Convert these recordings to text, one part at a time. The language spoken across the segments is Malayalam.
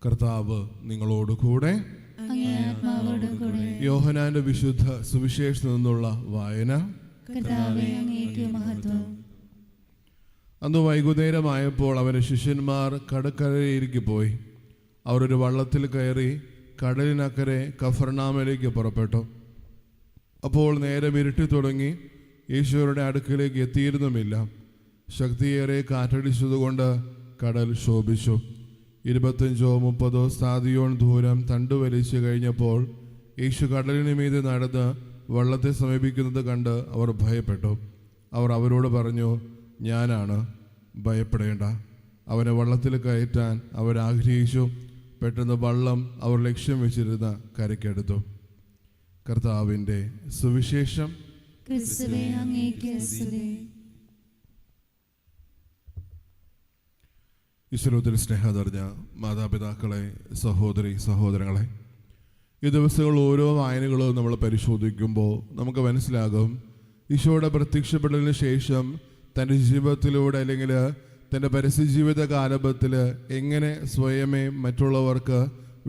കർത്താവ് നിങ്ങളോട് കൂടെ. യോഹന്നാന്റെ വിശുദ്ധ സുവിശേഷത്തിൽ നിന്നുള്ള വായന. അന്ന് വൈകുന്നേരമായപ്പോൾ അവരുടെ ശിഷ്യന്മാർ കടക്കരയിലേക്ക് പോയി. അവർ ഒരു വള്ളത്തിൽ കയറി കടലിനക്കരെ കഫർനാമിലേക്ക് പുറപ്പെട്ടു. അപ്പോൾ നേരം ഇരുട്ടി തുടങ്ങി. യേശുവരുടെ അടുക്കിലേക്ക് എത്തിയിരുന്നുമില്ല. ശക്തിയേറെ കാറ്റടിച്ചതുകൊണ്ട് കടൽ ശോഭിച്ചു. 25-30 സ്ഥാദിയോൺ ദൂരം തണ്ടുവലിച്ചു കഴിഞ്ഞപ്പോൾ യേശു കടലിന് മീതെ നടന്ന് വള്ളത്തെ സമീപിക്കുന്നത് കണ്ട് അവർ ഭയപ്പെട്ടു. അവർ അവരോട് പറഞ്ഞു, ഞാനാണ്, ഭയപ്പെടേണ്ട. അവനെ വള്ളത്തിൽ കയറ്റാൻ അവരാഗ്രഹിച്ചു. പെട്ടെന്ന് വള്ളം അവർ ലക്ഷ്യം വെച്ചിരുന്ന കരയ്ക്കെടുത്തു. കർത്താവിൻ്റെ സുവിശേഷം. ഈശ്വരത്തിൽ സ്നേഹം നിറഞ്ഞ മാതാപിതാക്കളെ, സഹോദരി സഹോദരങ്ങളെ, ഈ ദിവസങ്ങളിൽ ഓരോ വായനകളും നമ്മൾ പരിശോധിക്കുമ്പോൾ നമുക്ക് മനസ്സിലാകും ഈശോയുടെ പ്രത്യക്ഷപ്പെടലിന് ശേഷം തൻ്റെ ജീവിതത്തിലൂടെ അല്ലെങ്കിൽ തൻ്റെ പരസ്യജീവിത കാലത്തിൽ എങ്ങനെ സ്വയമേ മറ്റുള്ളവർക്ക്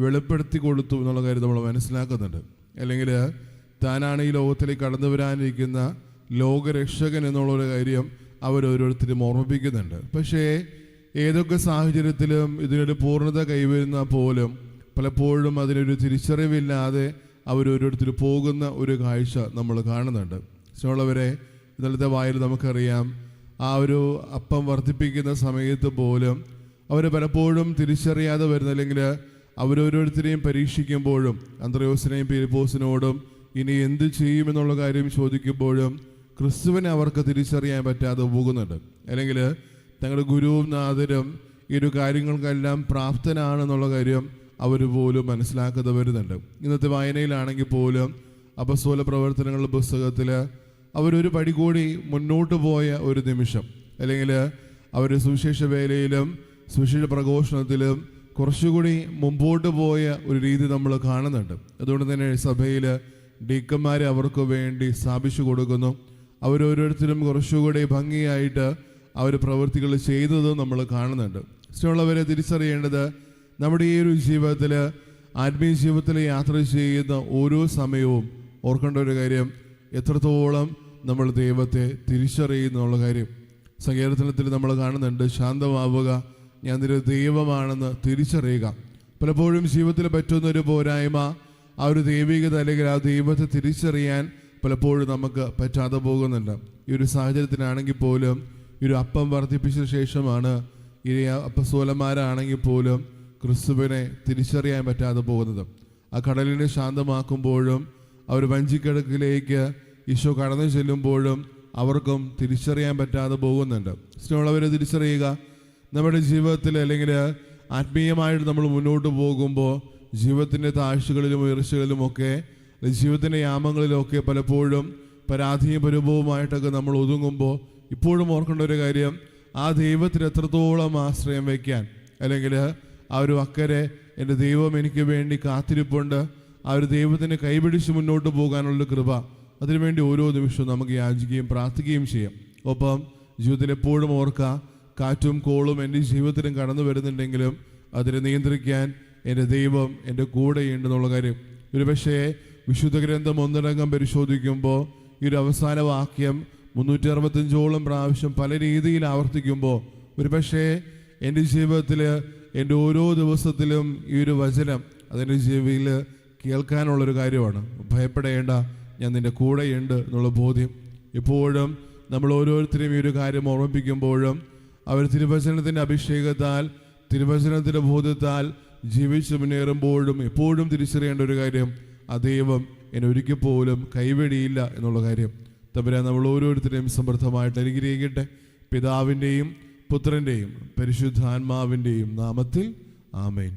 വെളിപ്പെടുത്തി കൊടുത്തു എന്നുള്ള കാര്യം നമ്മൾ മനസ്സിലാക്കുന്നുണ്ട്. അല്ലെങ്കിൽ താനാണ് ഈ ലോകത്തിലേക്ക് കടന്നു വരാനിരിക്കുന്ന ലോകരക്ഷകൻ എന്നുള്ളൊരു കാര്യം അവരോരോരുത്തരും ഓർമ്മിപ്പിക്കുന്നുണ്ട്. പക്ഷേ ഏതൊക്കെ സാഹചര്യത്തിലും ഇതിനൊരു പൂർണ്ണത കൈവരുന്ന പോലും പലപ്പോഴും അതിനൊരു തിരിച്ചറിവില്ലാതെ അവരോരോരുത്തർ പോകുന്ന ഒരു കാഴ്ച നമ്മൾ കാണുന്നുണ്ട്. സ്നേഹമുള്ളവരെ, ഇന്നലത്തെ വായിൽ നമുക്കറിയാം, ആ ഒരു അപ്പം വർദ്ധിപ്പിക്കുന്ന സമയത്ത് പോലും അവർ പലപ്പോഴും തിരിച്ചറിയാതെ വരുന്ന, അല്ലെങ്കിൽ അവരോരോരുത്തരെയും പരീക്ഷിക്കുമ്പോഴും അന്ത്രയോസിനെയും പീലിപ്പോസിനോടും ഇനി എന്ത് ചെയ്യുമെന്നുള്ള കാര്യം ചോദിക്കുമ്പോഴും ക്രിസ്തുവിനെ അവർക്ക് തിരിച്ചറിയാൻ പറ്റാതെ പോകുന്നുണ്ട്. അല്ലെങ്കിൽ തങ്ങളുടെ ഗുരുവും നാഥരും ഈ ഒരു കാര്യങ്ങൾക്കെല്ലാം പ്രാപ്തനാണെന്നുള്ള കാര്യം അവർ പോലും മനസ്സിലാക്കാതെ വരുന്നുണ്ട്. ഇന്നത്തെ വായനയിലാണെങ്കിൽ പോലും അപ്പസ്തോല പ്രവർത്തനങ്ങളുടെ പുസ്തകത്തിൽ അവരൊരു പടി കൂടി മുന്നോട്ട് പോയ ഒരു നിമിഷം, അല്ലെങ്കിൽ അവർ സുവിശേഷ വേലയിലും സുവിശേഷ പ്രഘോഷണത്തിലും കുറച്ചുകൂടി മുമ്പോട്ട് പോയ ഒരു രീതി നമ്മൾ കാണുന്നുണ്ട്. അതുകൊണ്ട് തന്നെ സഭയിൽ ഡീക്കന്മാരെ അവർക്ക് വേണ്ടി സ്ഥാപിച്ചു കൊടുക്കുന്നു. അവരോരോരുത്തരും കുറച്ചുകൂടി ഭംഗിയായിട്ട് അവർ പ്രവൃത്തികൾ ചെയ്തത് നമ്മൾ കാണുന്നുണ്ട്. ഇഷ്ടമുള്ളവരെ തിരിച്ചറിയേണ്ടത്, നമ്മുടെ ഈ ഒരു ജീവിതത്തിൽ, ആത്മീയ ജീവിതത്തിൽ യാത്ര ചെയ്യുന്ന ഓരോ സമയവും ഓർക്കേണ്ട ഒരു കാര്യം, എത്രത്തോളം നമ്മൾ ദൈവത്തെ തിരിച്ചറിയുന്നുള്ള കാര്യം. സങ്കീർത്തനത്തിൽ നമ്മൾ കാണുന്നുണ്ട്, ശാന്തമാവുക, ഞാൻ നിന്റെ ദൈവമാണെന്ന് തിരിച്ചറിയുക. പലപ്പോഴും ജീവിതത്തിൽ പറ്റുന്നൊരു പോരായ്മ ആ ഒരു ദൈവികത, അല്ലെങ്കിൽ ആ ദൈവത്തെ തിരിച്ചറിയാൻ പലപ്പോഴും നമുക്ക് പറ്റാതെ പോകുന്നുണ്ട്. ഈ ഒരു സാഹചര്യത്തിലാണെങ്കിൽ പോലും ഈ ഒരു അപ്പം വർദ്ധിപ്പിച്ച ശേഷമാണ് ഈ അപ്പസ്തോലന്മാരാണെങ്കിൽ പോലും ക്രിസ്തുവിനെ തിരിച്ചറിയാൻ പറ്റാതെ പോകുന്നത്. ആ കടലിനെ ശാന്തമാക്കുമ്പോഴും അവർ വഞ്ചിക്കിടക്കിലേക്ക് ഈശോ കടന്നു ചെല്ലുമ്പോഴും അവർക്കും തിരിച്ചറിയാൻ പറ്റാതെ പോകുന്നുണ്ട്. സ്നേഹമുള്ളവരെ തിരിച്ചറിയുക, നമ്മുടെ ജീവിതത്തിൽ അല്ലെങ്കിൽ ആത്മീയമായിട്ട് നമ്മൾ മുന്നോട്ട് പോകുമ്പോൾ ജീവിതത്തിൻ്റെ താഴ്ചകളിലും ഉയർച്ചകളിലുമൊക്കെ, ജീവിതത്തിൻ്റെ യാമങ്ങളിലൊക്കെ പലപ്പോഴും പരാതിയും പരിഭവമായിട്ടൊക്കെ നമ്മൾ ഒതുങ്ങുമ്പോൾ ഇപ്പോഴും ഓർക്കേണ്ട ഒരു കാര്യം, ആ ദൈവത്തിൽ എത്രത്തോളം ആശ്രയം വയ്ക്കാൻ, അല്ലെങ്കിൽ ആ ഒരു അക്കരെ എൻ്റെ ദൈവം എനിക്ക് വേണ്ടി കാത്തിരിപ്പുണ്ട്, ആ ഒരു ദൈവത്തിനെ കൈപിടിച്ച് മുന്നോട്ട് പോകാനുള്ള കൃപ, അതിനുവേണ്ടി ഓരോ നിമിഷവും നമുക്ക് യാചിക്കുകയും പ്രാർത്ഥിക്കുകയും ചെയ്യാം. ഒപ്പം ജീവിതത്തിൽ എപ്പോഴും ഓർക്കുക, കാറ്റും കോളും എൻ്റെ ജീവിതത്തിലും കടന്നു വരുന്നുണ്ടെങ്കിലും അതിനെ നിയന്ത്രിക്കാൻ എൻ്റെ ദൈവം എൻ്റെ കൂടെയുണ്ടെന്നുള്ള കാര്യം. ഒരു പക്ഷേ വിശുദ്ധ ഗ്രന്ഥം ഒന്നടങ്കം പരിശോധിക്കുമ്പോൾ ഈ ഒരു അവസാന വാക്യം 365ഓളം പ്രാവശ്യം പല രീതിയിൽ ആവർത്തിക്കുമ്പോൾ ഒരു പക്ഷേ എൻ്റെ ജീവിതത്തിൽ എൻ്റെ ഓരോ ദിവസത്തിലും ഈ ഒരു വചനം അതെൻ്റെ ജീവിതത്തിൽ കേൾക്കാനുള്ളൊരു കാര്യമാണ്. ഭയപ്പെടേണ്ട, ഞാൻ നിൻ്റെ കൂടെയുണ്ട് എന്നുള്ള ബോധ്യം. എപ്പോഴും നമ്മൾ ഓരോരുത്തരെയും ഈ ഒരു കാര്യം ഓർമ്മിപ്പിക്കുമ്പോഴും അവർ തിരുവചനത്തിൻ്റെ അഭിഷേകത്താൽ, തിരുവചനത്തിൻ്റെ ബോധ്യത്താൽ ജീവിച്ച് മുന്നേറുമ്പോഴും എപ്പോഴും തിരിച്ചറിയേണ്ട ഒരു കാര്യം, ആ ദൈവം എന്നെ ഒരിക്കൽ പോലും കൈവെടിയില്ല എന്നുള്ള കാര്യം. തമ്പുരാൻ നമ്മൾ ഓരോരുത്തരെയും സമൃദ്ധമായിട്ട് അനുഗ്രഹിക്കട്ടെ. പിതാവിൻ്റെയും പുത്രൻ്റെയും പരിശുദ്ധാത്മാവിൻ്റെയും നാമത്തിൽ ആമേൻ.